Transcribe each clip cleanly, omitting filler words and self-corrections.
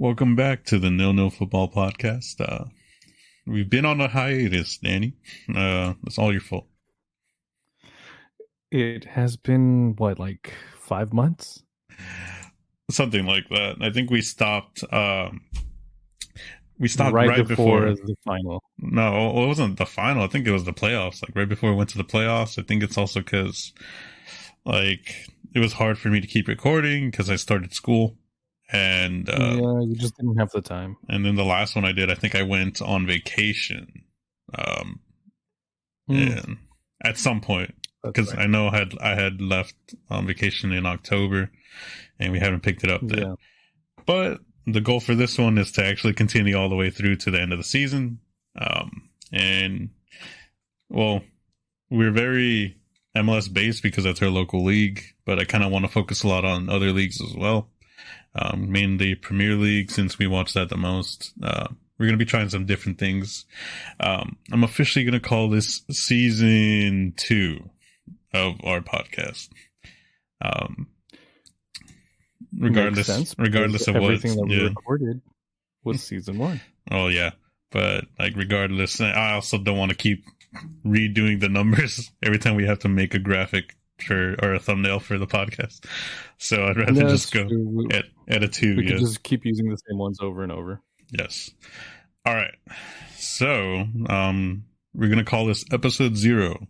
Welcome back to the Nil Nil Football Podcast. We've been on a hiatus, Danny. It's all your fault. It has been, like 5 months? Something like that. I think we stopped. We stopped right right before before. the final. No, it wasn't the final. I think it was the playoffs. Like right before we went to the playoffs. I think it's also because, it was hard for me to keep recording because I started school, and Yeah, you just didn't have the time. and then the last one I did, I think I went on vacation. And at some point, because right. I know I had left on vacation in October, and we haven't picked it up then. Yeah. But the goal for this one is to actually continue all the way through to the end of the season. And well, we're very MLS based because that's our local league, but I kind of want to focus a lot on other leagues as well. Mainly Premier League, since we watch that the most. We're going to be trying some different things. I'm officially going to call this season 2 of our podcast. Regardless of what everything that we recorded was season 1. Oh yeah, but regardless, I also don't want to keep redoing the numbers every time we have to make a graphic or a thumbnail for the podcast. So I'd rather just go at a 2. We could just keep using the same ones over and over. Yes. All right. So we're gonna call this episode 0.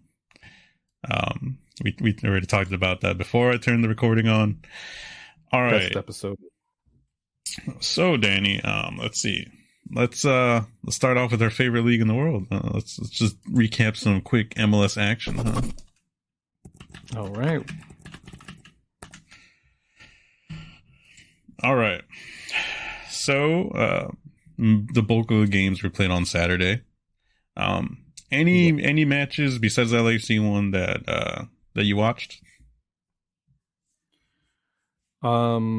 We already talked about that before I turned the recording on. All right. Best episode. So Danny, let's see. Let's start off with our favorite league in the world. Let's just recap some quick MLS action. Huh? All right. All right. So the bulk of the games were played on Saturday. Any matches besides the LAFC one that you watched? What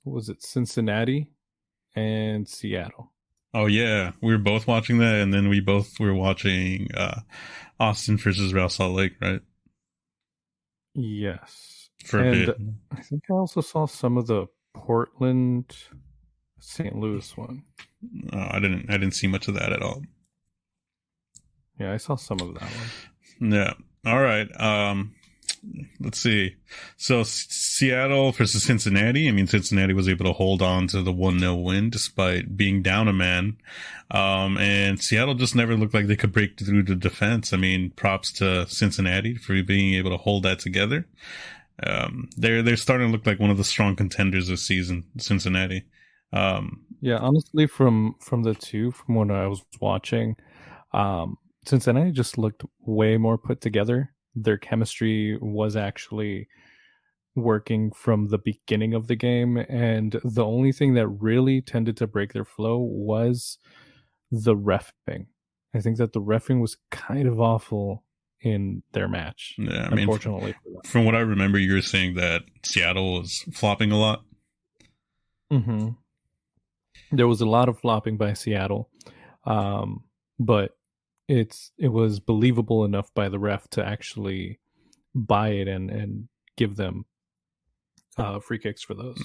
was it? Cincinnati and Seattle. Oh yeah, we were both watching that, and then we both were watching Austin versus Real Salt Lake, right? Yes. For a bit. I think I also saw some of the Portland St. Louis one. I didn't see much of that at all. Yeah, I saw some of that one. Yeah. All right. Let's see. So Seattle versus Cincinnati. I mean, Cincinnati was able to hold on to the 1-0 win despite being down a man. And Seattle just never looked like they could break through the defense. I mean, props to Cincinnati for being able to hold that together. They're starting to look like one of the strong contenders this season, Cincinnati. Yeah, honestly, from the two, from when I was watching, Cincinnati just looked way more put together. Their chemistry was actually working from the beginning of the game, and the only thing that really tended to break their flow was the reffing. I think that the reffing was kind of awful in their match. Yeah, I mean, unfortunately, from what I remember, you were saying that Seattle was flopping a lot. Mm-hmm. There was a lot of flopping by Seattle, but it was believable enough by the ref to actually buy it and give them free kicks for those.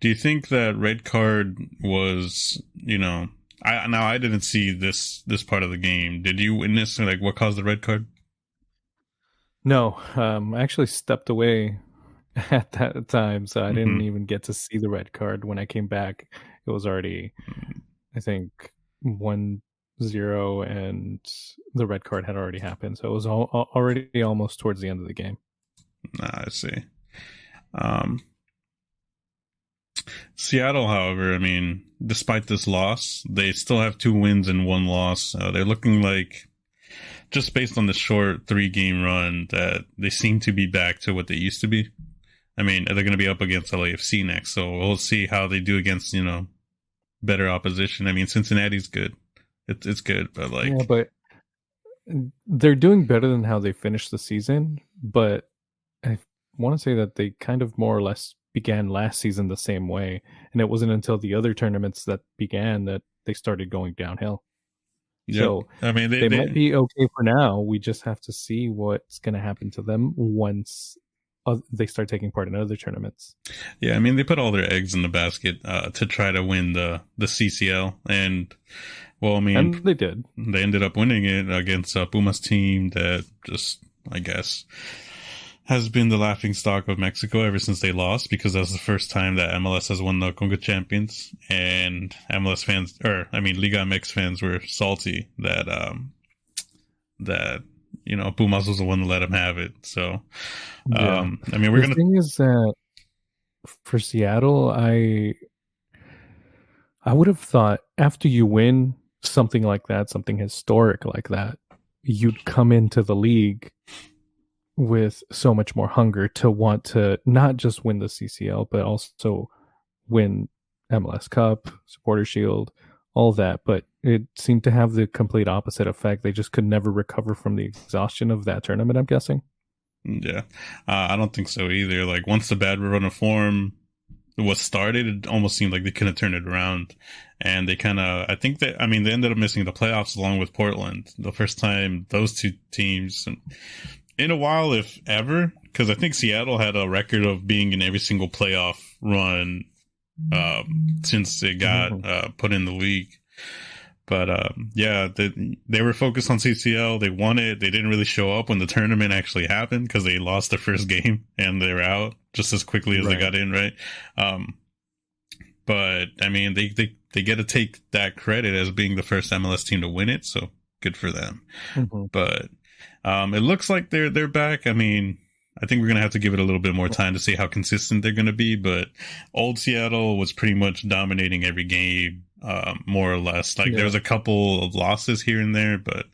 Do you think that red card was, I didn't see this part of the game. Did you witness what caused the red card? No, I actually stepped away at that time, so I didn't even get to see the red card. When I came back, it was already, I think, 1-0, and the red card had already happened. So it was already almost towards the end of the game. I see. Seattle, however, I mean, despite this loss, they still have 2 wins and 1 loss. They're looking like, just based on the short 3-game run, that they seem to be back to what they used to be. I mean, they're going to be up against LAFC next, so we'll see how they do against, better opposition. I mean, Cincinnati's good. It's good, but yeah, but they're doing better than how they finished the season. But I want to say that they kind of more or less began last season the same way, and it wasn't until the other tournaments that began that they started going downhill. Yep. So I mean, they might be okay for now. We just have to see what's going to happen to them once they start taking part in other tournaments. Yeah, I mean, they put all their eggs in the basket to try to win the CCL, and well, I mean, And they did. They ended up winning it against Puma's team that just, I guess, has been the laughing stock of Mexico ever since they lost, because that's the first time that MLS has won the Conga Champions, and MLS fans, or I mean, Liga MX fans were salty that Pumas was the one to let them have it. So, I mean, the thing is that for Seattle, I would have thought after you win something like that, something historic like that, you'd come into the league with so much more hunger to want to not just win the CCL, but also win MLS Cup, Supporter Shield, all that. But it seemed to have the complete opposite effect. They just could never recover from the exhaustion of that tournament, I'm guessing. Yeah. I don't think so either. Like, once the bad run of form was started, it almost seemed like they couldn't turn it around. And they kind of, I think that, I mean, they ended up missing the playoffs along with Portland. The first time those two teams, in a while, if ever, because I think Seattle had a record of being in every single playoff run since it got put in the league. But yeah, they were focused on CCL. They won it. They didn't really show up when the tournament actually happened because they lost their first game and they were out just as quickly as they got in, right? But I mean, they get to take that credit as being the first MLS team to win it, so good for them. But it looks like they're back. I mean, I think we're going to have to give it a little bit more time to see how consistent they're going to be, but old Seattle was pretty much dominating every game, more or less. Like, there was a couple of losses here and there, but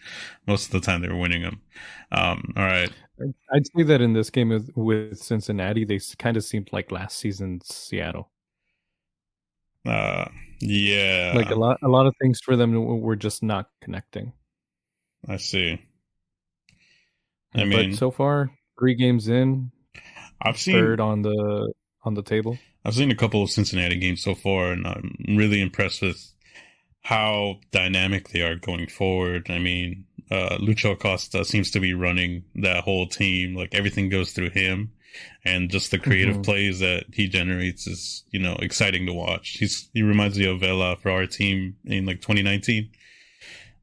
most of the time they were winning them. All right. I'd say that in this game with Cincinnati, they kind of seemed like last season's Seattle. Yeah. Like a lot of things for them were just not connecting. I see. I mean, but so far, 3 games in, I've seen third on the table. I've seen a couple of Cincinnati games so far, and I'm really impressed with how dynamic they are going forward. I mean, Lucho Acosta seems to be running that whole team. Like, everything goes through him, and just the creative plays that he generates is, exciting to watch. He reminds me of Vela for our team in like 2019.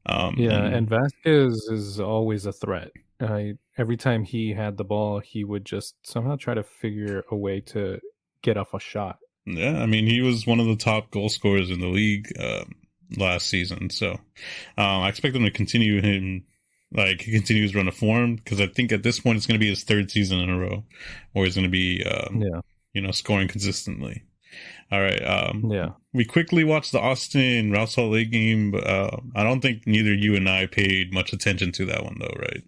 And Vasquez is always a threat. Every time he had the ball, he would just somehow try to figure a way to get off a shot. Yeah, I mean, he was one of the top goal scorers in the league last season. So I expect him to continue he continues run of form, because I think at this point it's going to be his 3rd season in a row where he's going to be, scoring consistently. All right. We quickly watched the Austin Real Salt Lake game, but I don't think neither you and I paid much attention to that one, though, right?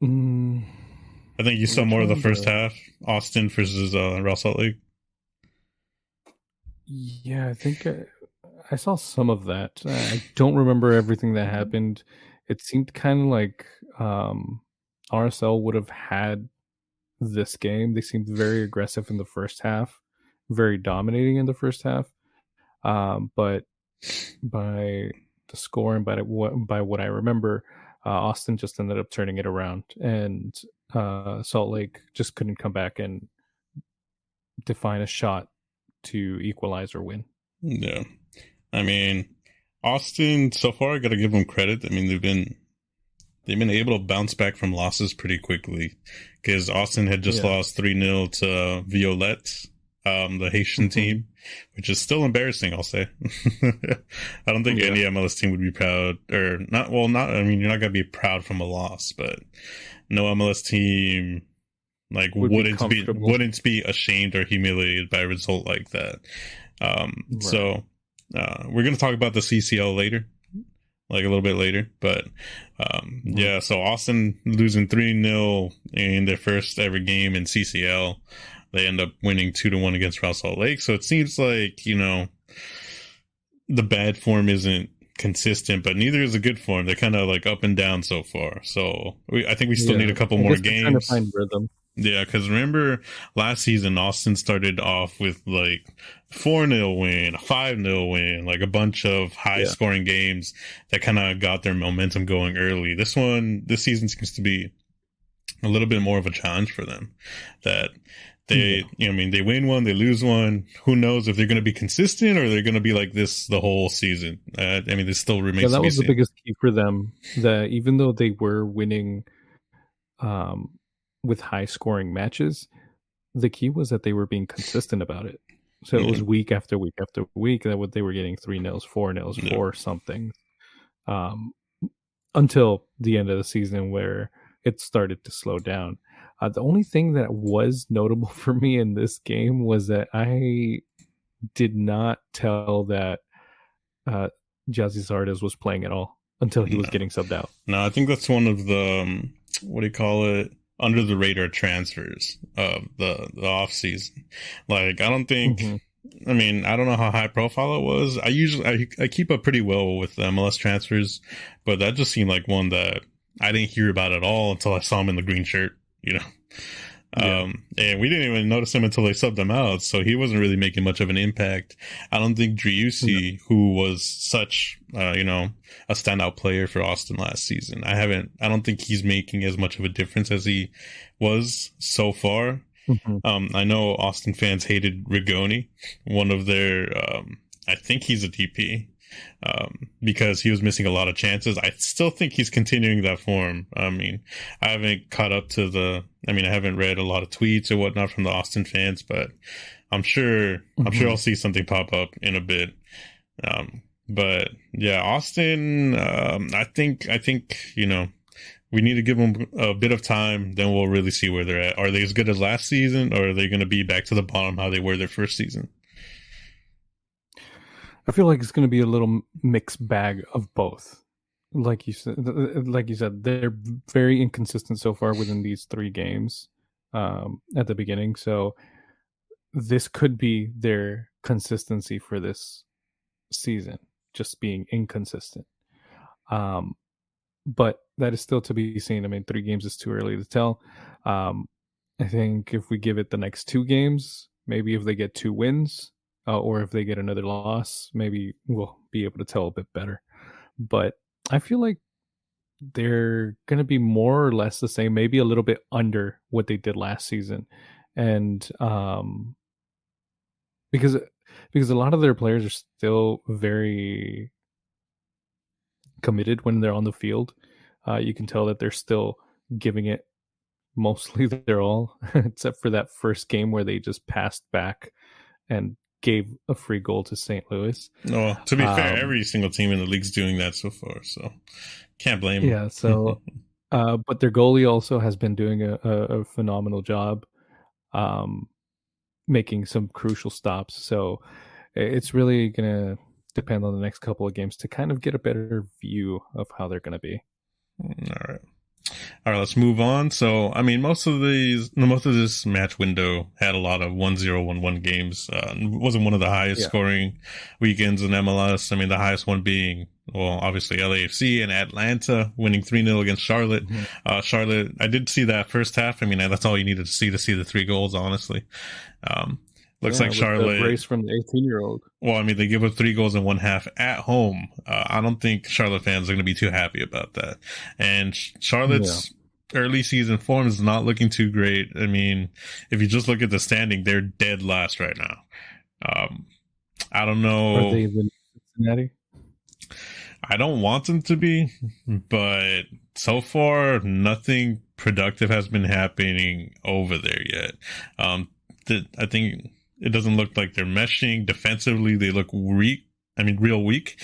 I think you saw more of the first half, Austin versus Real Salt Lake. Yeah, I think I saw some of that. I don't remember everything that happened. It seemed kind of like RSL would have had this game. They seemed very aggressive in the first half, very dominating in the first half. But by the score and by what I remember, Austin just ended up turning it around, and Salt Lake just couldn't come back and define a shot to equalize or win. Yeah. I mean, Austin, so far, I got to give them credit. I mean, they've been able to bounce back from losses pretty quickly, because Austin had just lost 3-0 to Violette, the Haitian team, which is still embarrassing, I'll say. I don't think any MLS team would be proud, or not. Well, I mean, you're not going to be proud from a loss, but no MLS team wouldn't be ashamed or humiliated by a result like that. So we're going to talk about the CCL later, like a little bit later, but so Austin losing 3-0 in their first ever game in CCL. They end up winning 2-1 against Real Salt Lake. So it seems like, the bad form isn't consistent, but neither is the good form. They're kind of like up and down so far. So I think we still need a couple more games. Trying to find rhythm. Yeah, because remember last season, Austin started off with like 4-0 win, a 5-0 win, like a bunch of high-scoring games that kind of got their momentum going early. This season seems to be a little bit more of a challenge for them. That Yeah. they, I mean, they win one, they lose one. Who knows if they're going to be consistent or they're going to be like this the whole season? I mean, this still Yeah, remains to that be was the seen. biggest key for them. That even though they were winning um, with high scoring matches, the key was that they were being consistent about it. So it Yeah, was week after week after week that what they were getting 3-0s, 4-0s, yeah. 4 something, um, until the end of the season where it started to slow down. The only thing that was notable for me in this game was that I did not tell that uh, Jazzy Zardes was playing at all until he was No, getting subbed out. no. I think that's one of the what do you call it? Under the radar transfers of the off season. Like, I don't think. Mm-hmm. I mean, I don't know how high profile it was. I keep up pretty well with MLS transfers, but that just seemed like one that I didn't hear about at all until I saw him in the green shirt. You know. Yeah. And we didn't even notice him until they subbed him out, so he wasn't really making much of an impact. I don't think No. Driussi, who was such, a standout player for Austin last season, I don't think he's making as much of a difference as he was so far. Mm-hmm. I know Austin fans hated Rigoni, one of their, I think he's a DP, because he was missing a lot of chances. I still think he's continuing that form. I mean, I haven't caught up to I haven't read a lot of tweets or whatnot from the Austin fans, but I'm sure I'll see something pop up in a bit. But yeah, Austin, I think, we need to give them a bit of time, then we'll really see where they're at. Are they as good as last season, or are they going to be back to the bottom how they were their first season? I feel like it's going to be a little mixed bag of both. Like you said, they're very inconsistent so far within these 3 games at the beginning. So this could be their consistency for this season, just being inconsistent. But that is still to be seen. I mean, 3 games is too early to tell. I think if we give it the next 2 games, maybe if they get 2 wins, or if they get another loss, maybe we'll be able to tell a bit better. But I feel like they're going to be more or less the same, maybe a little bit under what they did last season. And because a lot of their players are still very committed when they're on the field. You can tell that they're still giving it mostly their all, except for that first game where they just passed back and gave a free goal to St. Louis. No, to be fair, every single team in the league's doing that so far, so can't blame them. Yeah, so but their goalie also has been doing a phenomenal job making some crucial stops. So it's really going to depend on the next couple of games to kind of get a better view of how they're going to be. All right, let's move on. So, I mean, most of this match window had a lot of 1-0, 1-1 games. Wasn't one of the highest scoring weekends in MLS. I mean, the highest one being, well, obviously LAFC and Atlanta winning 3-0 against Charlotte. Mm-hmm. Charlotte, I did see that first half. I mean, that's all you needed to see the 3 goals, honestly. Looks like Charlotte. The race from the 18-year-old. Well, I mean, they give up 3 goals in one half at home. I don't think Charlotte fans are going to be too happy about that. And Charlotte's early season form is not looking too great. I mean, if you just look at the standing, they're dead last right now. I don't know. Are they even Cincinnati? I don't want them to be, but so far, nothing productive has been happening over there yet. I think it doesn't look like they're meshing defensively. They look weak. I mean, real weak,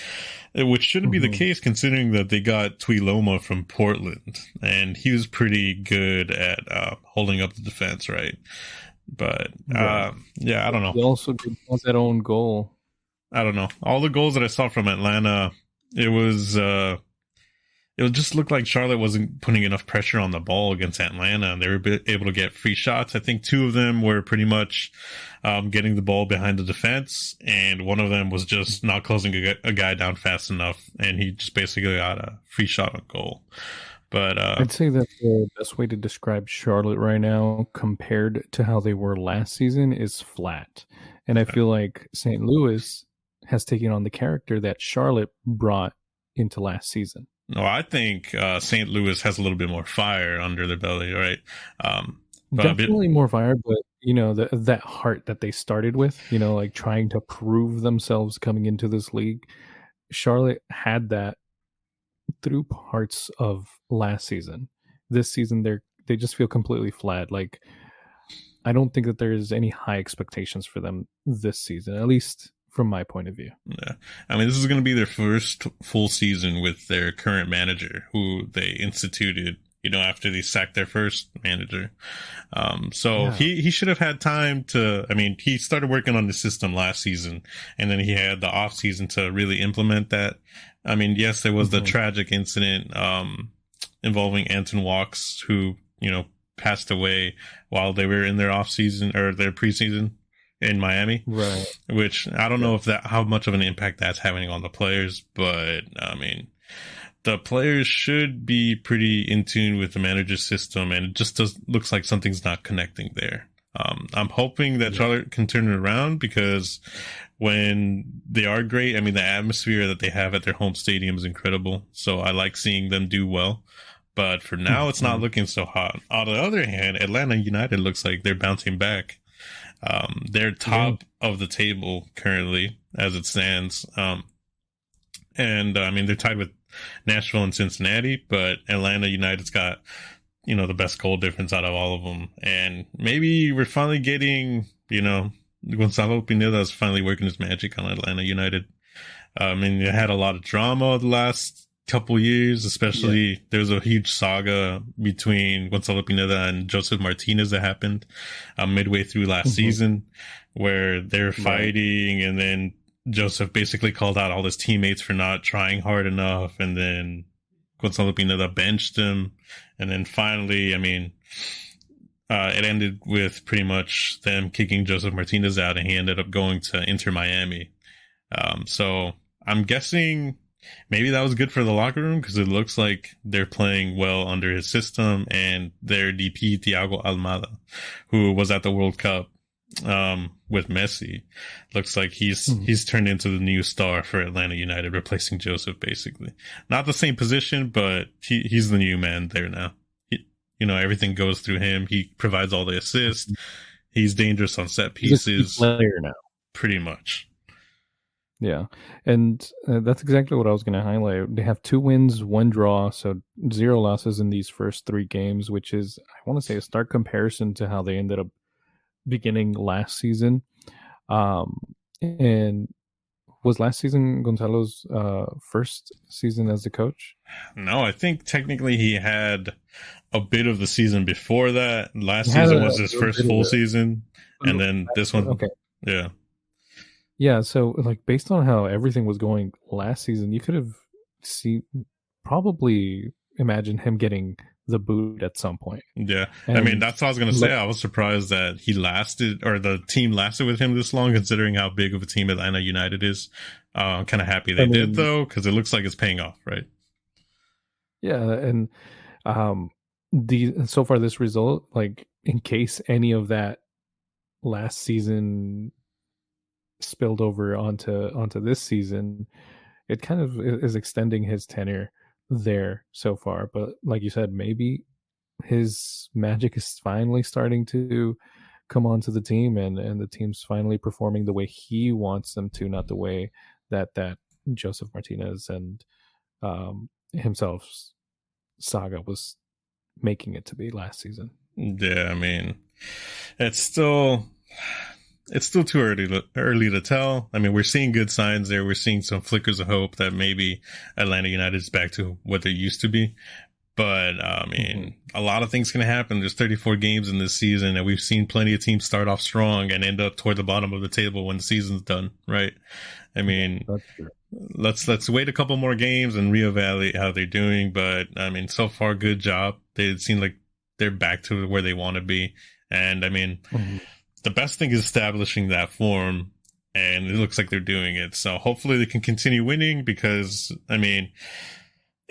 which shouldn't be the case considering that they got Tuiloma from Portland, and he was pretty good at holding up the defense, right? But I don't know. He also did that own goal. I don't know. All the goals that I saw from Atlanta, it just looked like Charlotte wasn't putting enough pressure on the ball against Atlanta, and they were able to get free shots. I think 2 of them were pretty much getting the ball behind the defense, and one of them was just not closing a guy down fast enough, and he just basically got a free shot on goal. But I'd say that the best way to describe Charlotte right now compared to how they were last season is flat. And I feel like St. Louis has taken on the character that Charlotte brought into last season. No, I think St. Louis has a little bit more fire under their belly, right? But a bit, Definitely more fire, but that heart that they started with, like trying to prove themselves coming into this league. Charlotte had that through parts of last season. This season, they just feel completely flat. Like I don't think that there's any high expectations for them this season, at least from my point of view. yeah. I mean, this is going to be their first full season with their current manager, who they instituted, after they sacked their first manager. So Yeah. he should have had time to, I mean, he started working on the system last season, and then he had the off season to really implement that. I mean, yes, there was the tragic incident, involving Anton Walks, who, passed away while they were in their off season or their preseason in Miami. Right. Which I don't know if how much of an impact that's having on the players, but I mean, the players should be pretty in tune with the manager's system, and it just looks like something's not connecting there. I'm hoping that Charlotte can turn it around, because when they are great, I mean, the atmosphere that they have at their home stadium is incredible. So I like seeing them do well. But for now, it's not looking so hot. On the other hand, Atlanta United looks like they're bouncing back. They're top of the table currently as it stands. And I mean, they're tied with Nashville and Cincinnati, but Atlanta United's got, the best goal difference out of all of them. And maybe we're finally getting, Gonzalo Pineda is finally working his magic on Atlanta United. I mean, they had a lot of drama the last couple years, especially there was a huge saga between Gonzalo Pineda and Joseph Martinez that happened midway through last season, where they were fighting, and then Joseph basically called out all his teammates for not trying hard enough, and then Gonzalo Pineda benched him, and then finally, I mean, it ended with pretty much them kicking Joseph Martinez out, and he ended up going to Inter Miami. So I'm guessing maybe that was good for the locker room, because it looks like they're playing well under his system, and their DP, Thiago Almada, who was at the World Cup with Messi, looks like he's turned into the new star for Atlanta United, replacing Joseph, basically. Not the same position, but he's the new man there now. Everything goes through him. He provides all the assists. He's dangerous on set pieces. He's a player now. Pretty much. Yeah, and that's exactly what I was going to highlight. They have 2 wins, 1 draw, so 0 losses in these first 3 games, which is, I want to say, a stark comparison to how they ended up beginning last season. And was last season Gonzalo's first season as the coach? No, I think technically he had a bit of the season before that. Last season was his first full season, and then this one. Okay. Yeah. Yeah, so like based on how everything was going last season, you could have probably imagine him getting the boot at some point. Yeah. And I mean, that's what I was going to say. I was surprised that he lasted, or the team lasted with him this long, considering how big of a team Atlanta United is. I'm kind of happy they did, though, because it looks like it's paying off, right? Yeah, and so far this result, like in case any of that last season spilled over onto this season, it kind of is extending his tenure there so far. But like you said, maybe his magic is finally starting to come onto the team, and the team's finally performing the way he wants them to, not the way that Joseph Martinez and himself's saga was making it to be last season. Yeah, I mean, it's still too early to tell. I mean, we're seeing good signs there. We're seeing some flickers of hope that maybe Atlanta United is back to what they used to be. But, I mean, a lot of things can happen. There's 34 games in this season, and we've seen plenty of teams start off strong and end up toward the bottom of the table when the season's done, right? I mean, let's wait a couple more games and reevaluate how they're doing. But, I mean, so far, good job. They seem like they're back to where they want to be. And, I mean, the best thing is establishing that form, and it looks like they're doing it. So hopefully they can continue winning, because, I mean,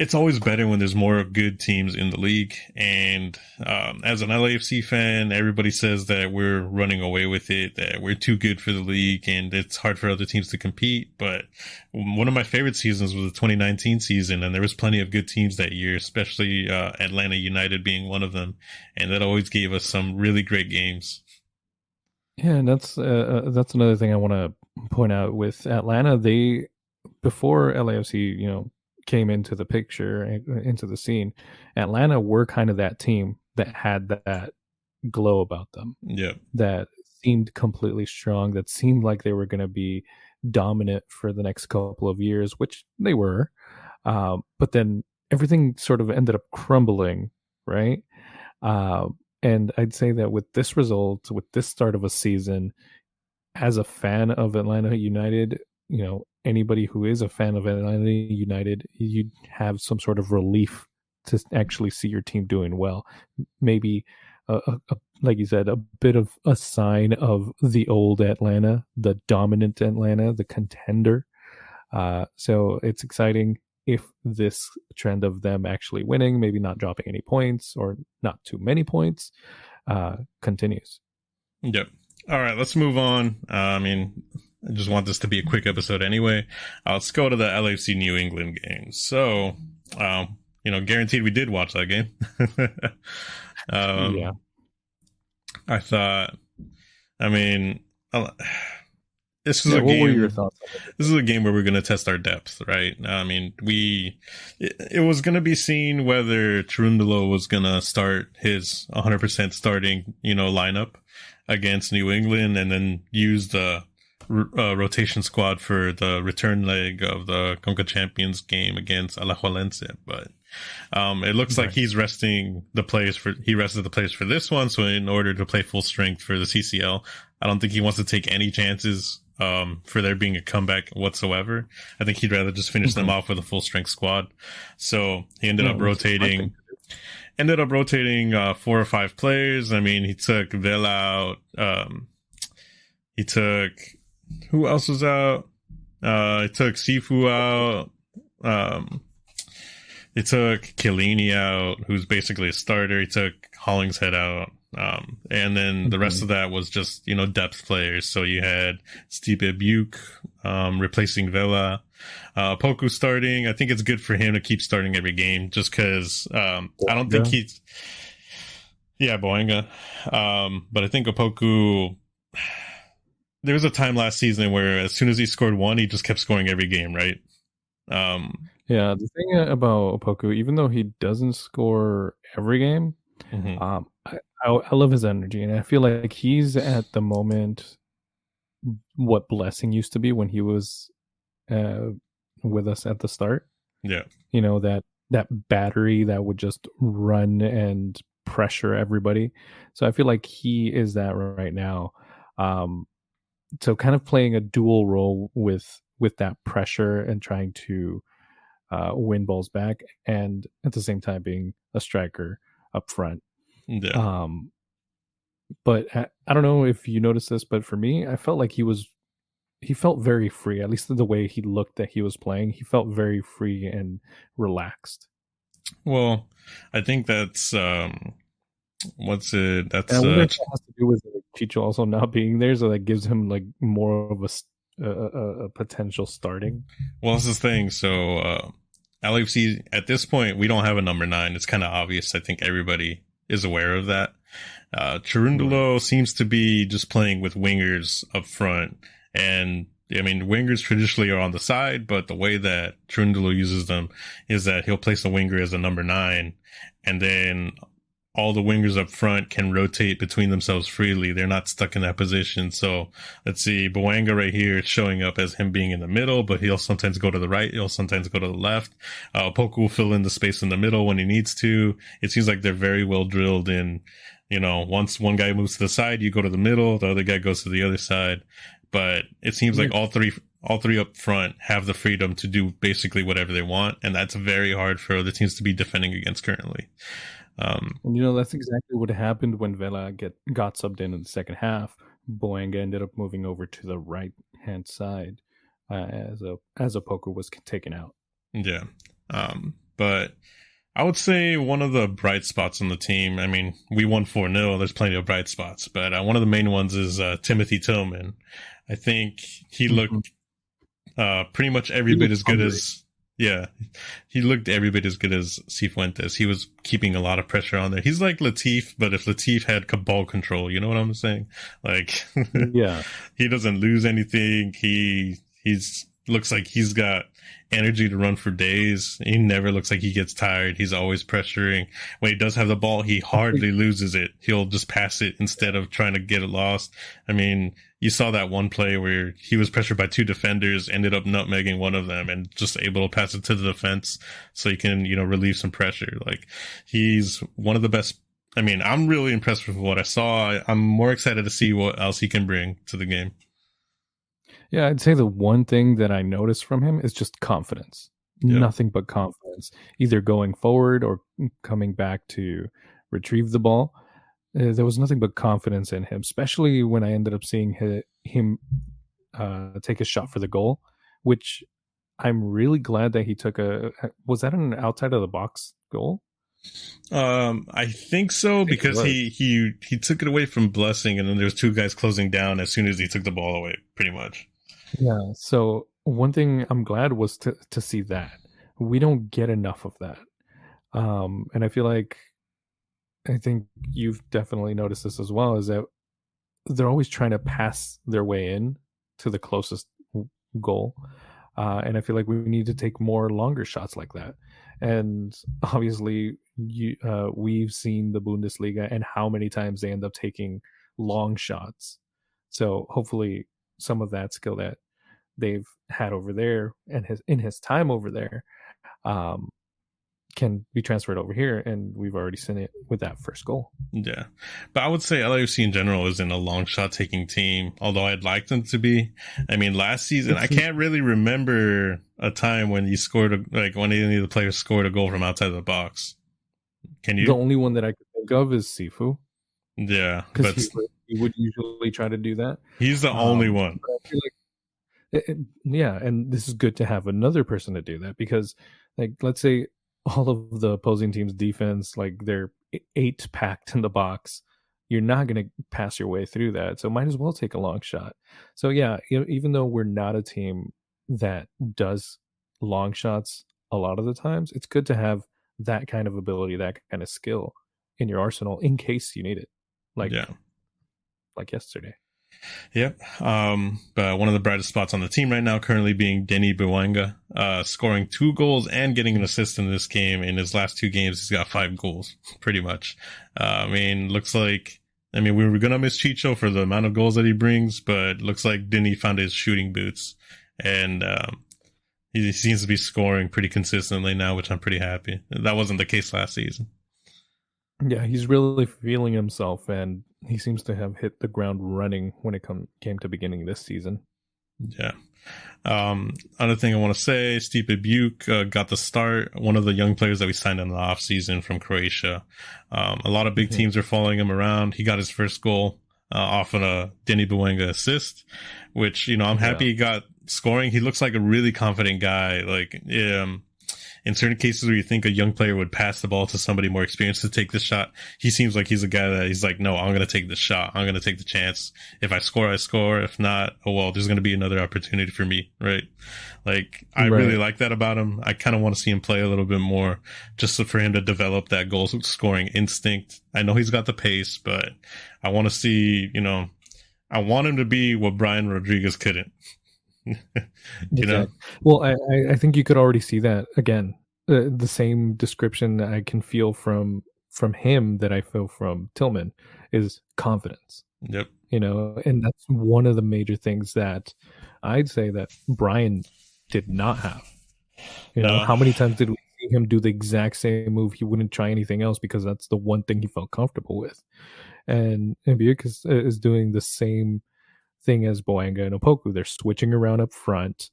it's always better when there's more good teams in the league. And as an LAFC fan, everybody says that we're running away with it, that we're too good for the league, and it's hard for other teams to compete. But one of my favorite seasons was the 2019 season, and there was plenty of good teams that year, especially Atlanta United being one of them. And that always gave us some really great games. Yeah, and that's another thing I want to point out with Atlanta. They, before LAFC, came into the picture, into the scene, Atlanta were kind of that team that had that glow about them. Yeah. That seemed completely strong, that seemed like they were going to be dominant for the next couple of years, which they were. But then everything sort of ended up crumbling, right? And I'd say that with this result, with this start of a season, as a fan of Atlanta United, anybody who is a fan of Atlanta United, you'd have some sort of relief to actually see your team doing well. Maybe, like you said, a bit of a sign of the old Atlanta, the dominant Atlanta, the contender. So it's exciting if this trend of them actually winning, maybe not dropping any points or not too many points, continues. Yep. All right, let's move on. I just want this to be a quick episode anyway. Let's go to the LAFC New England game. So, guaranteed we did watch that game. Yeah. I thought, this is what a game. Were your thoughts on it? This is a game where we're going to test our depth, right? It was going to be seen whether Cherundolo was going to start his 100% starting, lineup against New England, and then use the rotation squad for the return leg of the Conca Champions game against Alajuelense. But it looks like he rested the players for this one. So in order to play full strength for the CCL, I don't think he wants to take any chances for there being a comeback whatsoever. I think he'd rather just finish them off with a full strength squad. So he ended up rotating 4 or 5 players. He took Vela out. He took, who else was out? He took Sifu out. He took Chiellini out, who's basically a starter. He took Hollingshead out. And then the rest of that was just, depth players. So you had Stipe Buke, replacing Vela, Poku starting. I think it's good for him to keep starting every game just cause, I don't think he's, Boanga. But I think Opoku, there was a time last season where as soon as he scored one, he just kept scoring every game, right? Yeah, the thing about Opoku, even though he doesn't score every game, I love his energy, and I feel like he's at the moment what Blessing used to be when he was with us at the start. Yeah. That battery that would just run and pressure everybody. So I feel like he is that right now. So kind of playing a dual role with that pressure and trying to win balls back, and at the same time being a striker up front. Yeah. But I don't know if you noticed this, but for me, I felt like he felt very free. At least the way he looked that he was playing, he felt very free and relaxed. Well, I think that's what's it? That's and I wonder if it has to do with Chicho also not being there, so that gives him like more of a potential starting. Well, this is the thing. So LAFC at this point, we don't have a number 9. It's kind of obvious. I think everybody is aware of that. Cherundolo seems to be just playing with wingers up front, and wingers traditionally are on the side, but the way that Cherundolo uses them is that he'll place a winger as a number 9, and then all the wingers up front can rotate between themselves freely. They're not stuck in that position. So let's see, Boanga right here is showing up as him being in the middle, but he'll sometimes go to the right. He'll sometimes go to the left. Poku will fill in the space in the middle when he needs to. It seems like they're very well drilled in, once one guy moves to the side, you go to the middle, the other guy goes to the other side. But it seems like all three up front have the freedom to do basically whatever they want. And that's very hard for other teams to be defending against currently. And that's exactly what happened when Vela got subbed in the second half. Boanga ended up moving over to the right hand side as Opoku was taken out. Yeah. But I would say one of the bright spots on the team. I mean, we won 4-0. There's plenty of bright spots, but one of the main ones is Timothy Tillman. I think he looked pretty much every bit as good as, yeah, he looked every bit as good as Cifuentes. He was keeping a lot of pressure on there. He's like Latif, but if Latif had ball control, you know what I'm saying? Like, Yeah. he doesn't lose anything. He's looks like he's got energy to run for days. He never looks like he gets tired. He's always pressuring. When he does have the ball, he hardly loses it. He'll just pass it instead of trying to get it lost. I mean, you saw that one play where he was pressured by two defenders, ended up nutmegging one of them and just able to pass it to the defense so he can, relieve some pressure. Like, he's one of the best. I mean, I'm really impressed with what I saw. I'm more excited to see what else he can bring to the game. Yeah, I'd say the one thing that I noticed from him is just confidence. Yeah. Nothing but confidence, either going forward or coming back to retrieve the ball. There was nothing but confidence in him, especially when I ended up seeing him take a shot for the goal, which I'm really glad that he took was that an outside of the box goal? I think so, because he took it away from Blessing, and then there's two guys closing down as soon as he took the ball away, pretty much. Yeah. So one thing I'm glad was to see that. We don't get enough of that. And I feel like, I think you've definitely noticed this as well, is that they're always trying to pass their way in to the closest goal. And I feel like we need to take more longer shots like that. And obviously, we've seen the Bundesliga and how many times they end up taking long shots. So hopefully some of that skill that they've had over there and in his time over there can be transferred over here, and we've already seen it with that first goal. Yeah, but I would say LAFC in general isn't a long shot taking team, although I'd like them to be. I mean, last season, I can't really remember a time when you scored when any of the players scored a goal from outside the box. Can you? The only one that I could think of is Sifu. Yeah, but he would usually try to do that. He's the only one. I feel like yeah, and this is good to have another person to do that, because, like, let's say all of the opposing team's defense, like, they're 8 packed in the box, you're not going to pass your way through that, so might as well take a long shot. So yeah, even though we're not a team that does long shots a lot of the times, it's good to have that kind of ability, that kind of skill in your arsenal in case you need it, like yesterday. Yep. But one of the brightest spots on the team right now currently being Denny Bouanga, scoring 2 goals and getting an assist in this game. In his last 2 games, he's got 5 goals, pretty much. Looks like, we were going to miss Chicho for the amount of goals that he brings, but looks like Denny found his shooting boots, and he seems to be scoring pretty consistently now, which I'm pretty happy. That wasn't the case last season. Yeah, he's really feeling himself, and he seems to have hit the ground running when it came to beginning this season. Yeah. Another thing I want to say, Stipe Buke got the start, one of the young players that we signed in the off season from Croatia. A lot of big teams are following him around. He got his first goal off of a Denny Bouanga assist, which, I'm happy he got scoring. He looks like a really confident guy. Like, in certain cases where you think a young player would pass the ball to somebody more experienced to take the shot, he seems like he's a guy that he's like, no, I'm going to take the shot. I'm going to take the chance. If I score, I score. If not, oh, well, there's going to be another opportunity for me. Right. Like, I really like that about him. I kind of want to see him play a little bit more, just for him to develop that goal scoring instinct. I know he's got the pace, but I want to see, I want him to be what Brian Rodriguez couldn't. you know. Well, I think you could already see that again. The same description that I can feel from him that I feel from Tillman is confidence. Yep. And that's one of the major things that I'd say that Brian did not have. How many times did we see him do the exact same move? He wouldn't try anything else because that's the one thing he felt comfortable with. And Buick is doing the same thing as Bouanga and Opoku. They're switching around up front,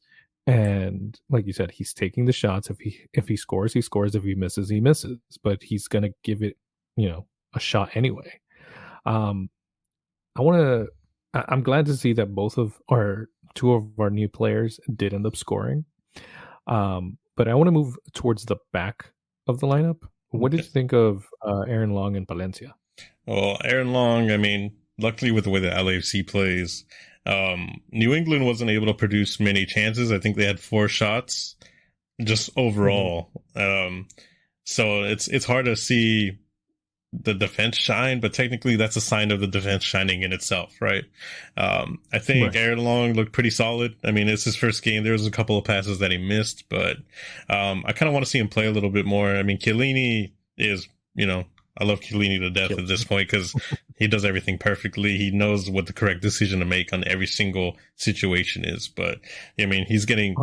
and like you said, he's taking the shots. If he scores, he scores. If he misses, he misses. But he's gonna give it, a shot anyway. I'm glad to see that two of our new players did end up scoring. But I want to move towards the back of the lineup. What did you think of Aaron Long and Valencia? Well, Aaron Long, I mean, luckily with the way the LAFC plays, New England wasn't able to produce many chances. I think they had 4 shots just overall. So it's hard to see the defense shine, but technically that's a sign of the defense shining in itself, right? I think Aaron Long looked pretty solid. I mean, it's his first game. There was a couple of passes that he missed, but I kind of want to see him play a little bit more. I mean, Chiellini is, I love Chiellini to death at this point because he does everything perfectly. He knows what the correct decision to make on every single situation is. But, I mean, he's getting,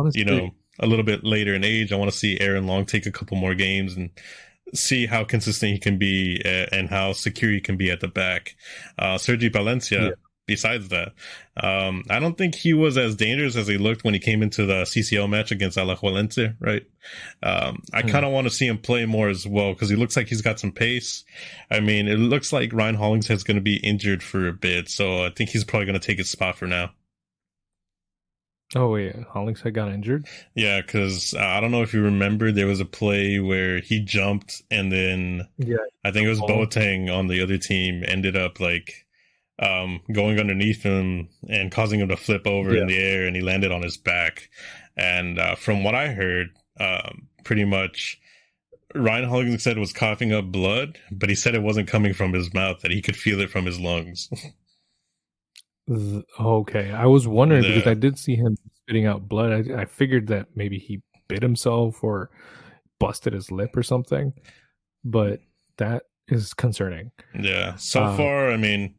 a little bit later in age. I want to see Aaron Long take a couple more games and see how consistent he can be and how secure he can be at the back. Sergi Valencia, besides that, I don't think he was as dangerous as he looked when he came into the CCL match against Alajuelense, right? I kind of want to see him play more as well because he looks like he's got some pace. I mean, it looks like Ryan Hollingshead's going to be injured for a bit, so I think he's probably going to take his spot for now. Oh, wait, Hollingshead got injured? Yeah, because I don't know if you remember, there was a play where he jumped and then I think it was Boateng on the other team ended up going underneath him and causing him to flip over in the air, and he landed on his back. And from what I heard, pretty much Ryan Hollingshead was coughing up blood, but he said it wasn't coming from his mouth, that he could feel it from his lungs. Okay, I was wondering because I did see him spitting out blood. I figured that maybe he bit himself or busted his lip or something, but that is concerning. Yeah, so far, I mean,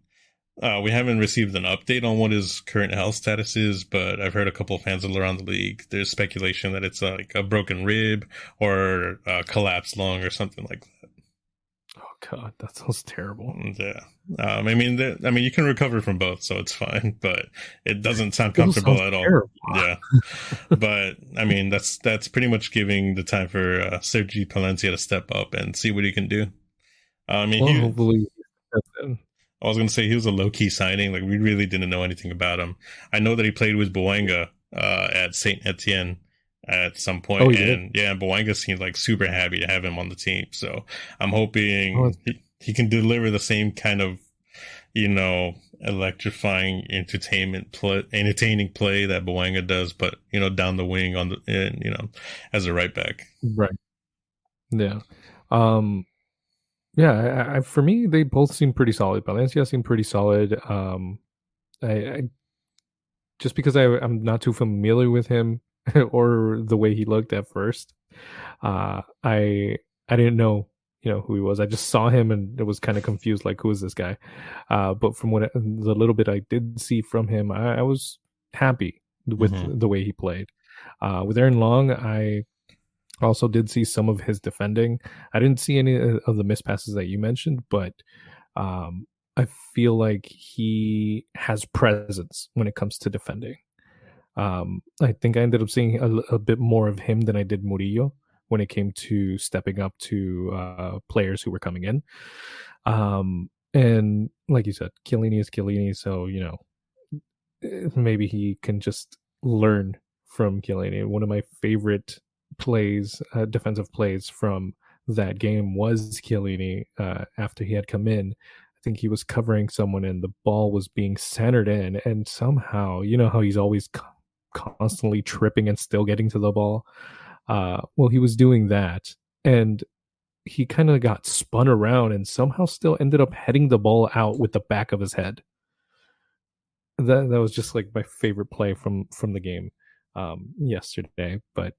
we haven't received an update on what his current health status is, but I've heard a couple of fans around the league. There's speculation that it's like a broken rib or a collapsed lung or something like that. Oh God, that sounds terrible. Yeah, I mean, you can recover from both, so it's fine. But it doesn't sound comfortable at all. Terrible. Yeah, but I mean, that's pretty much giving the time for Sergi Valencia to step up and see what he can do. I mean, hopefully. I was going to say he was a low-key signing. Like, we really didn't know anything about him. I know that he played with Boanga at Saint Etienne at some point. Oh, and Boanga seemed like super happy to have him on the team. So I'm hoping he can deliver the same kind of, electrifying entertaining play that Boanga does, but, down the wing as a right back. Right. Yeah. Yeah, for me, they both seem pretty solid. Valencia seemed pretty solid. I just because I'm not too familiar with him or the way he looked at first, I didn't know who he was. I just saw him and it was kind of confused, like, who is this guy? But from the little bit I did see from him, I was happy with the way he played. With Aaron Long, I also did see some of his defending. I didn't see any of the missed passes that you mentioned, but I feel like he has presence when it comes to defending. I think I ended up seeing a bit more of him than I did Murillo when it came to stepping up to players who were coming in. And like you said, Chiellini is Chiellini, so maybe he can just learn from Chiellini. One of my favorite defensive plays from that game was Chiellini after he had come in. I think he was covering someone and the ball was being centered in, and somehow, how he's always constantly tripping and still getting to the ball. Well, he was doing that, and he kind of got spun around and somehow still ended up heading the ball out with the back of his head. That was just like my favorite play from the game yesterday. But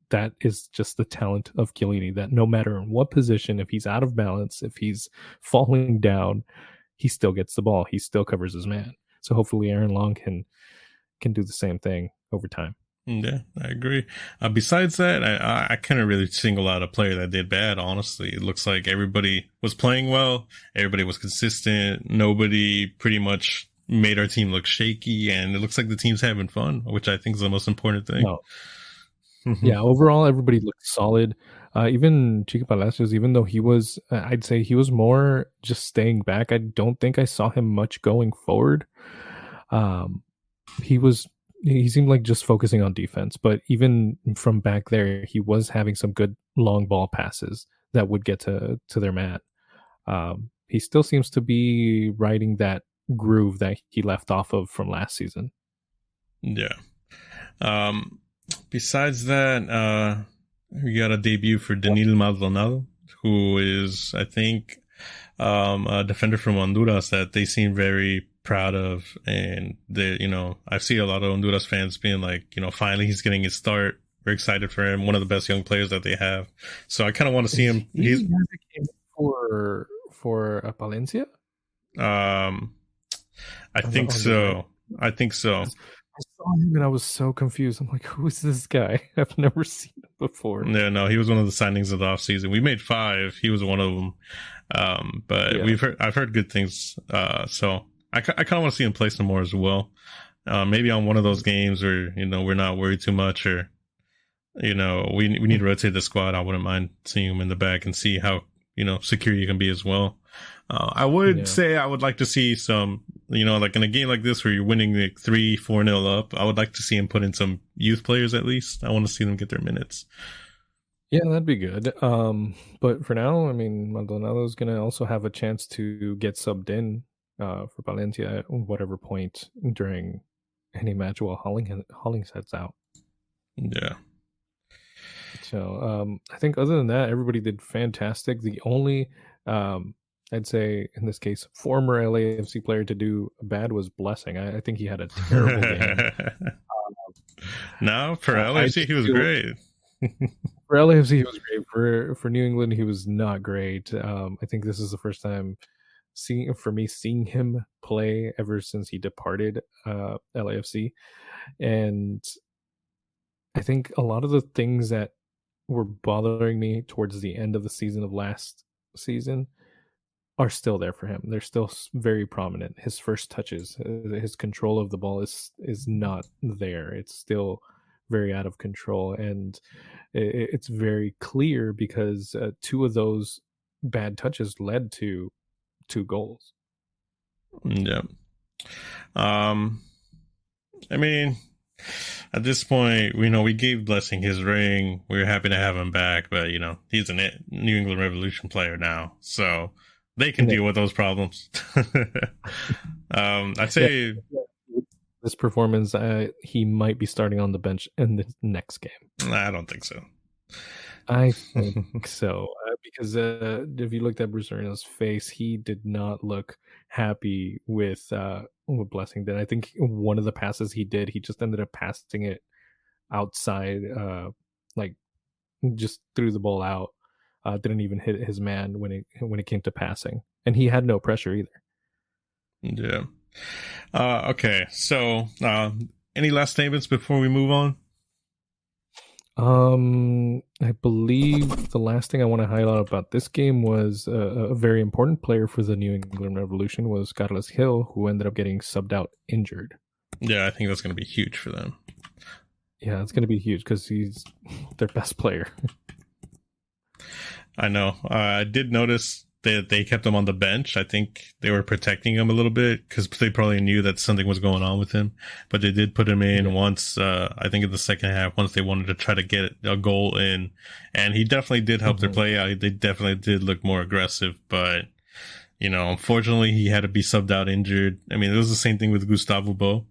that is just the talent of Chiellini, that no matter in what position, if he's out of balance, if he's falling down, he still gets the ball. He still covers his man. So hopefully Aaron Long can do the same thing over time. Yeah, I agree. Besides that, I couldn't really single out a player that did bad, honestly. It looks like everybody was playing well. Everybody was consistent. Nobody pretty much made our team look shaky, and it looks like the team's having fun, which I think is the most important thing. No. Yeah, overall, everybody looked solid. Even Chico Palacios, even though he was, I'd say he was more just staying back. I don't think I saw him much going forward. He was he seemed like just focusing on defense. But even from back there, he was having some good long ball passes that would get to their man. He still seems to be riding that groove that he left off of from last season. Yeah. Besides that, we got a debut for Nil Maldonado, who is, I think, a defender from Honduras that they seem very proud of. And they, I see a lot of Honduras fans being like, finally he's getting his start. We're excited for him. One of the best young players that they have. So I kind of want to see him. He's for Palencia. I think so. I think so. I saw him and I was so confused. I'm like, who is this guy? I've never seen him before. Yeah, no, he was one of the signings of the offseason. We made 5. He was one of them. But yeah. I've heard good things. So I kind of want to see him play some more as well. Maybe on one of those games where, we're not worried too much, or, we need to rotate the squad. I wouldn't mind seeing him in the back and see how, secure you can be as well. I would say I would like to see some, like in a game like this where you're winning like 3-4-0 up, I would like to see him put in some youth players at least. I want to see them get their minutes. Yeah, that'd be good. But for now, I mean, Maldonado's going to also have a chance to get subbed in for Valencia at whatever point during any match while Hollings heads out. Yeah. So I think other than that, everybody did fantastic. The only, I'd say in this case, former LAFC player to do bad was Blessing. I think he had a terrible game. No, for LAFC, he was great. For LAFC, he was great. For New England, he was not great. I think this is the first time seeing him play ever since he departed LAFC. And I think a lot of the things that were bothering me towards the end of the season of last season are still there for him. They're still very prominent. His first touches, his control of the ball is not there. It's still very out of control, and it's very clear because 2 of those bad touches led to 2 goals. Yeah. I mean, at this point, we gave Blessing his ring. We were happy to have him back, but he's a New England Revolution player now, so they can deal with those problems. I'd say this performance, he might be starting on the bench in the next game. I don't think so. I think so, because if you looked at Bruce Arena's face, he did not look happy with Blessing. Then I think one of the passes he did, he just ended up passing it outside, like just threw the ball out. Didn't even hit his man when it came to passing, and he had no pressure either. Yeah. Okay. So, any last statements before we move on? I believe the last thing I want to highlight about this game was a very important player for the New England Revolution was Carlos Gil, who ended up getting subbed out injured. Yeah, I think that's going to be huge for them. Yeah, it's going to be huge because he's their best player. I know. I did notice that they kept him on the bench. I think they were protecting him a little bit because they probably knew that something was going on with him. But they did put him in once, I think in the second half, once they wanted to try to get a goal in. And he definitely did help their play out. They definitely did look more aggressive. But, unfortunately, he had to be subbed out injured. I mean, it was the same thing with Gustavo Bo.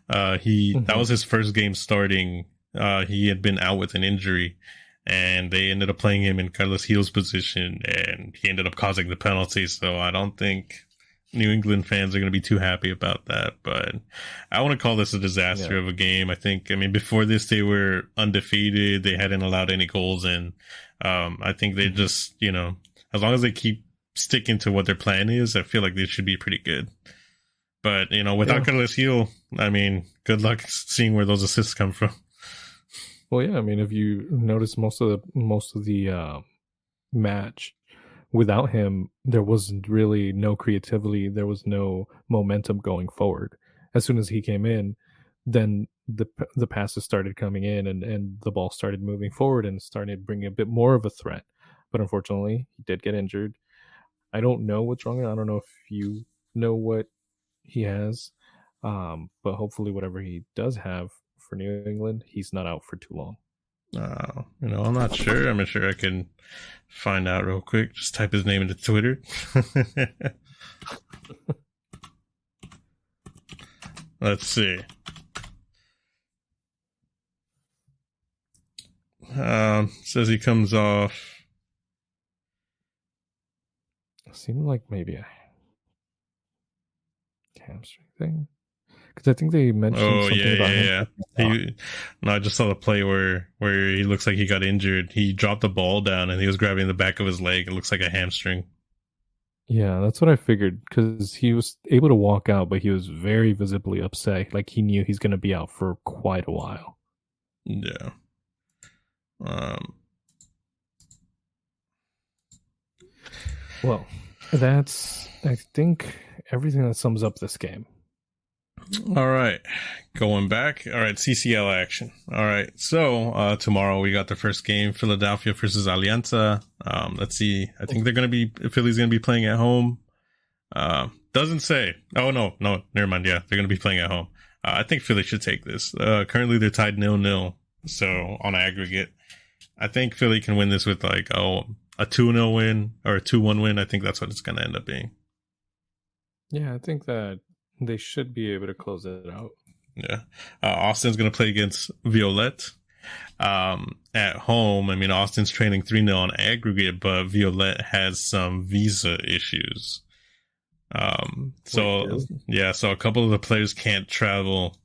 That was his first game starting. He had been out with an injury. And they ended up playing him in Carlos Gil's position, and he ended up causing the penalty. So I don't think New England fans are going to be too happy about that. But I want to call this a disaster of a game. I mean, before this, they were undefeated. They hadn't allowed any goals in. I think they just, as long as they keep sticking to what their plan is, I feel like they should be pretty good. But, without Carlos Gil, I mean, good luck seeing where those assists come from. Well, yeah, I mean, if you notice most of the match without him, there was really no creativity. There was no momentum going forward. As soon as he came in, then the passes started coming in, and the ball started moving forward and started bringing a bit more of a threat. But unfortunately, he did get injured. I don't know what's wrong. I don't know if you know what he has. But hopefully, whatever he does have for New England, he's not out for too long. I'm not sure. I'm sure I can find out real quick. Just type his name into Twitter. Let's see. Says he comes off. Seemed like maybe a hamstring thing. Because I think they mentioned something about him. I just saw the play where he looks like he got injured. He dropped the ball down and he was grabbing the back of his leg. It looks like a hamstring. Yeah, that's what I figured. Because he was able to walk out, but he was very visibly upset. Like he knew he's going to be out for quite a while. Yeah. Well, that's, I think, everything that sums up this game. All right, going back. All right, CCL action. All right, so tomorrow we got the first game, Philadelphia versus Alianza. Let's see. I think Philly's going to be playing at home. Doesn't say. Oh, no, never mind. Yeah, they're going to be playing at home. I think Philly should take this. Currently, they're tied 0-0. So on aggregate, I think Philly can win this with like a 2-0 win or a 2-1 win. I think that's what it's going to end up being. Yeah, I think that they should be able to close it out. Yeah. Austin's going to play against Violette at home. I mean, Austin's trailing 3-0 on aggregate, but Violette has some visa issues. So a couple of the players can't travel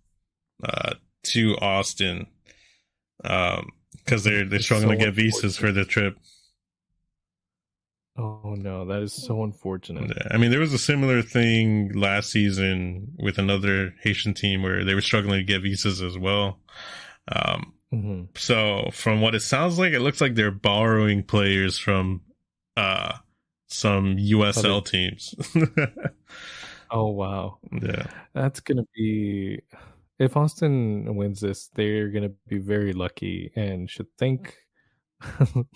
to Austin because they're struggling to get visas for the trip. Oh no, that is so unfortunate. Yeah. I mean, there was a similar thing last season with another Haitian team where they were struggling to get visas as well. So from what it sounds like, it looks like they're borrowing players from some USL teams. Oh wow. Yeah. That's going to be, if Austin wins this, they're going to be very lucky and should thank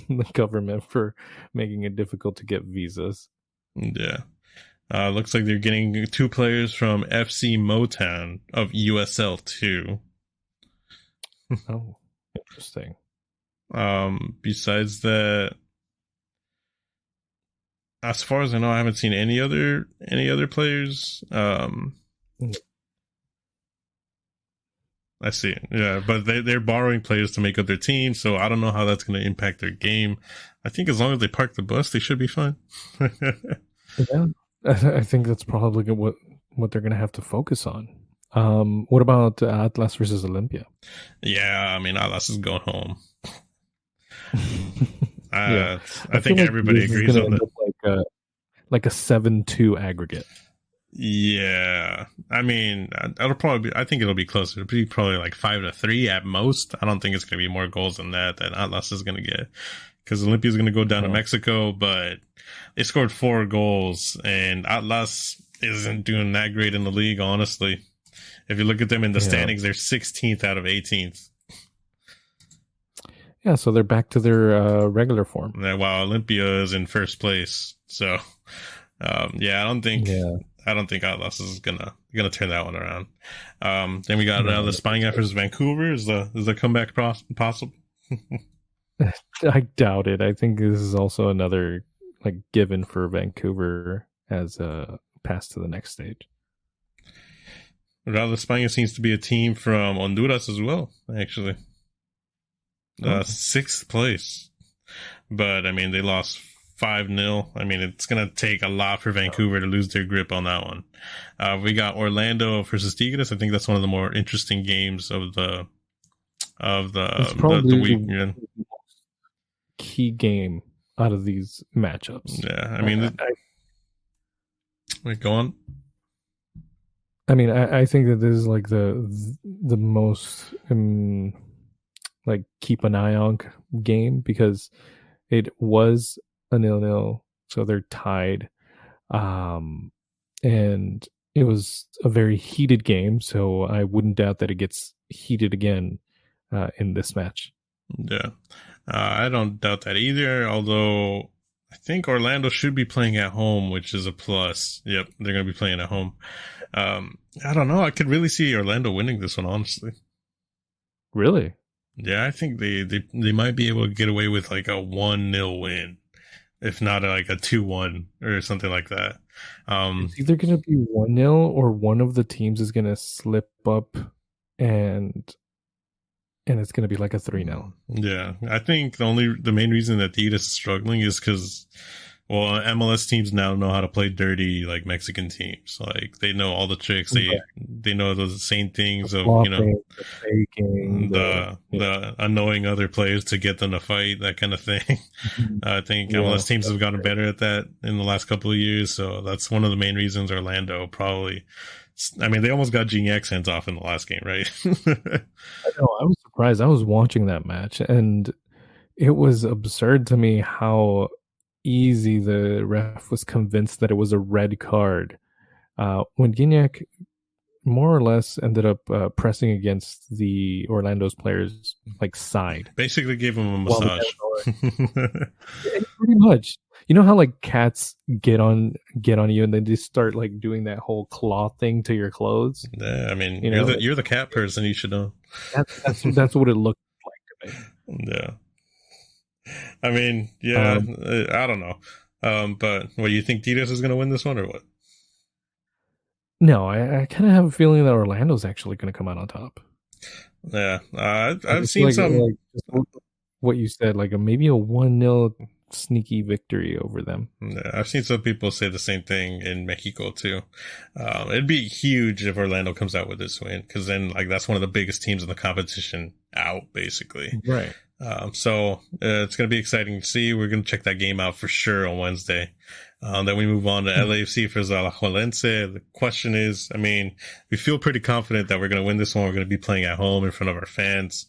the government for making it difficult to get visas. Yeah. Looks like they're getting 2 players from FC Motown of USL 2. Oh, interesting. Besides that, as far as I know, I haven't seen any other players. I see. Yeah, but they're borrowing players to make up their team, so I don't know how that's going to impact their game. I think as long as they park the bus, they should be fine. Yeah, I think that's probably what they're going to have to focus on. What about Atlas versus Olympia? Yeah, I mean, Atlas is going home. Yeah. I think like everybody agrees on that. Like a 7-2 aggregate. Yeah, I mean, I think it'll be closer. It'll be probably like 5-3 at most. I don't think it's going to be more goals than that Atlas is going to get, because Olympia is going to go down to Mexico, but they scored 4 goals, and Atlas isn't doing that great in the league, honestly. If you look at them in the standings, they're 16th out of 18th. Yeah, so they're back to their regular form. While Olympia is in first place. So, I don't think Atlas is gonna turn that one around. Then we got the Spaniard versus Vancouver. Is the comeback possible? I doubt it. I think this is also another like given for Vancouver as a pass to the next stage. Real España seems to be a team from Honduras as well, actually. 6th place. But, I mean, they lost 5-0. I mean, it's going to take a lot for Vancouver to lose their grip on that one. We got Orlando versus Tigres. I think that's one of the more interesting games of the weekend. Key game out of these matchups. Yeah, I mean, wait, go on. I mean, I think that this is like the most like keep an eye on game, because it was a 0-0, so they're tied, and it was a very heated game. So I wouldn't doubt that it gets heated again in this match. Yeah, I don't doubt that either. Although I think Orlando should be playing at home, which is a plus. Yep, they're going to be playing at home. I don't know. I could really see Orlando winning this one, honestly. Really? Yeah, I think they might be able to get away with like a 1-0 win, if not like a 2-1 or something like that. It's either going to be 1-0 or one of the teams is going to slip up and it's going to be like a 3-0. Yeah, I think the main reason that the Hiatus is struggling is because, well, MLS teams now know how to play dirty like Mexican teams. Like they know all the tricks. They know those same things of Flopping, the faking, the annoying other players to get them to fight, that kind of thing. I think MLS teams have gotten better at that in the last couple of years. So that's one of the main reasons Orlando probably. I mean, they almost got Gignac sent off in the last game, right? I know. I was surprised. I was watching that match, and it was absurd to me how easy the ref was convinced that it was a red card. When Gignac more or less ended up pressing against the Orlando's players like side. Basically gave him a massage. Pretty much. You know how like cats get on you and they just start like doing that whole claw thing to your clothes? Yeah, I mean, you're the cat person, you should know. That's what it looked like to me. Yeah. I mean, yeah, I don't know. But what, you think Hiatus is going to win this one or what? No, I kind of have a feeling that Orlando's actually going to come out on top. Yeah, I've seen like, some. Like what you said, like maybe a 1-0 sneaky victory over them. Yeah, I've seen some people say the same thing in Mexico too. It'd be huge if Orlando comes out with this win, because then like that's one of the biggest teams in the competition out, basically. Right. So it's going to be exciting to see. We're going to check that game out for sure on Wednesday. Then we move on to LAFC for Alajuelense. The question is, I mean, we feel pretty confident that we're going to win this one. We're going to be playing at home in front of our fans.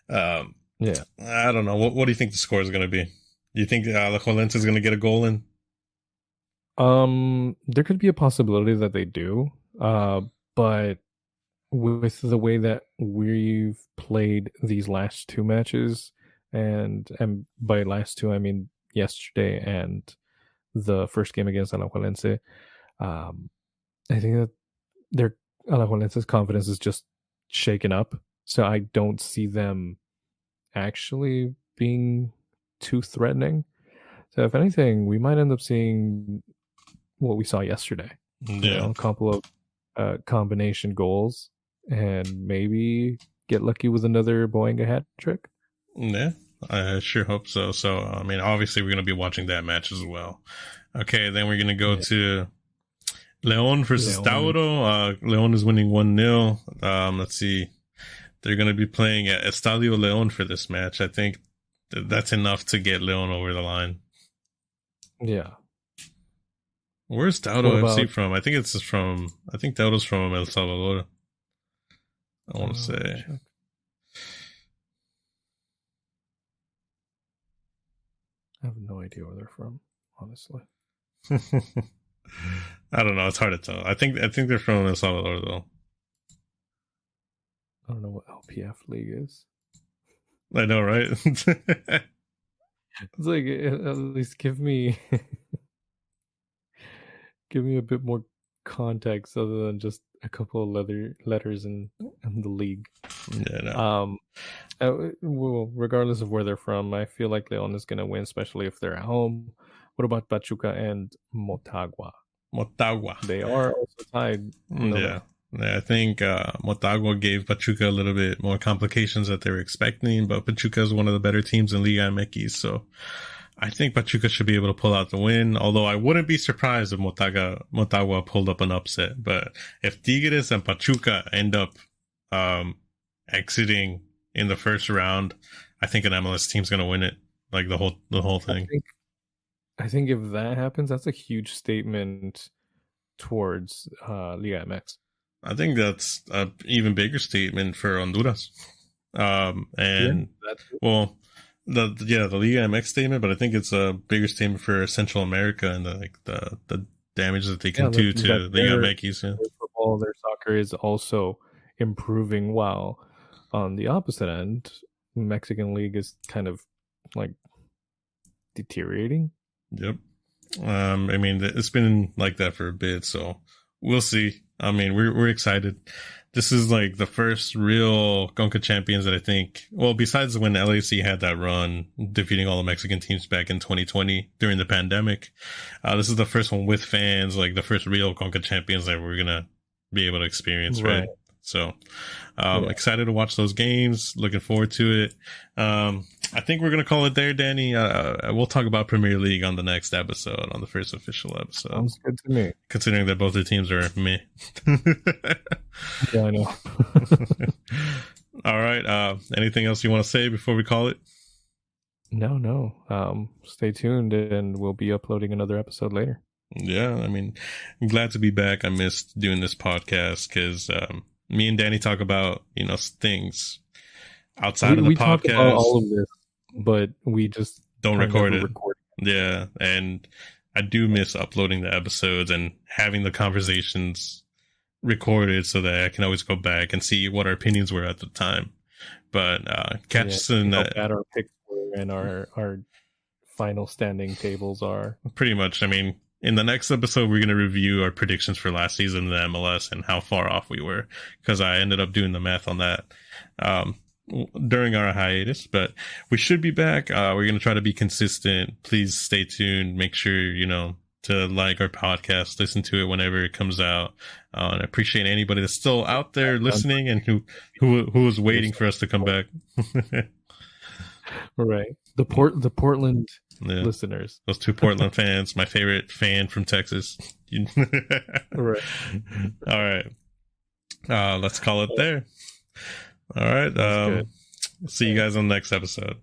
Yeah. I don't know. What do you think the score is going to be? Do you think Alajuelense is going to get a goal in? There could be a possibility that they do. But with the way that we've played these last two matches, and by last two I mean yesterday and the first game against Alajuelense, I think that their Alajuelense's confidence is just shaken up. So I don't see them actually being too threatening. So if anything, we might end up seeing what we saw yesterday. Yeah. You know, a couple of combination goals and maybe get lucky with another Boenga hat trick. Yeah, I sure hope so. So, I mean, obviously we're going to be watching that match as well. Okay, then we're going to go to León versus Tauro. León is winning 1-0. Let's see. They're going to be playing at Estadio León for this match. I think that's enough to get León over the line. Yeah. Where's Tauro FC from? I think Tauro's from El Salvador. I want to say. Check. I have no idea where they're from, honestly. I don't know. It's hard to tell. I think they're from El Salvador, though. I don't know what LPF league is. I know, right? It's like, at least give me a bit more context other than just a couple of letters in the league. Yeah. No. Well, regardless of where they're from, I feel like León is going to win, especially if they're at home. What about Pachuca and Motagua? They are also tied. Yeah. I think Motagua gave Pachuca a little bit more complications that they were expecting, but Pachuca is one of the better teams in Liga MX, so I think Pachuca should be able to pull out the win, although I wouldn't be surprised if Motagua pulled up an upset. But if Tigres and Pachuca end up exiting in the first round, I think an MLS team's going to win it, like the whole thing. I think if that happens, that's a huge statement towards Liga MX. I think that's an even bigger statement for Honduras. The Liga MX statement, but I think it's a bigger statement for Central America and the damage that they can do to Liga MX. Their football, their soccer is also improving, while on the opposite end, Mexican League is kind of like deteriorating. Yep. I mean, it's been like that for a bit, so we'll see. I mean, we're excited. This is like the first real Conca champions that I think, well, besides when LAFC had that run defeating all the Mexican teams back in 2020 during the pandemic, this is the first one with fans, like the first real Conca champions that we're gonna be able to experience, right? So, excited to watch those games. Looking forward to it. I think we're going to call it there, Danny. We'll talk about Premier League on the next episode, on the first official episode. Sounds good to me. Considering that both the teams are meh. Yeah, I know. All right. Anything else you want to say before we call it? No. Stay tuned, and we'll be uploading another episode later. Yeah, I mean, I'm glad to be back. I missed doing this podcast because me and Danny talk about, things outside of the podcast. We talk about all of this, but we just don't record it. Yeah, and I do miss uploading the episodes and having the conversations recorded so that I can always go back and see what our opinions were at the time. But catch us in that. How bad our picks were and our final standing tables are. Pretty much. I mean, in the next episode, we're going to review our predictions for last season in the MLS and how far off we were, because I ended up doing the math on that during our hiatus. But we should be back. We're going to try to be consistent. Please stay tuned. Make sure, to like our podcast, listen to it whenever it comes out. And I appreciate anybody that's still out there listening and who is waiting for us to come back. Right. The Portland listeners. Those two Portland fans, my favorite fan from Texas. Right. All right. Let's call it there. All right. See you guys on the next episode.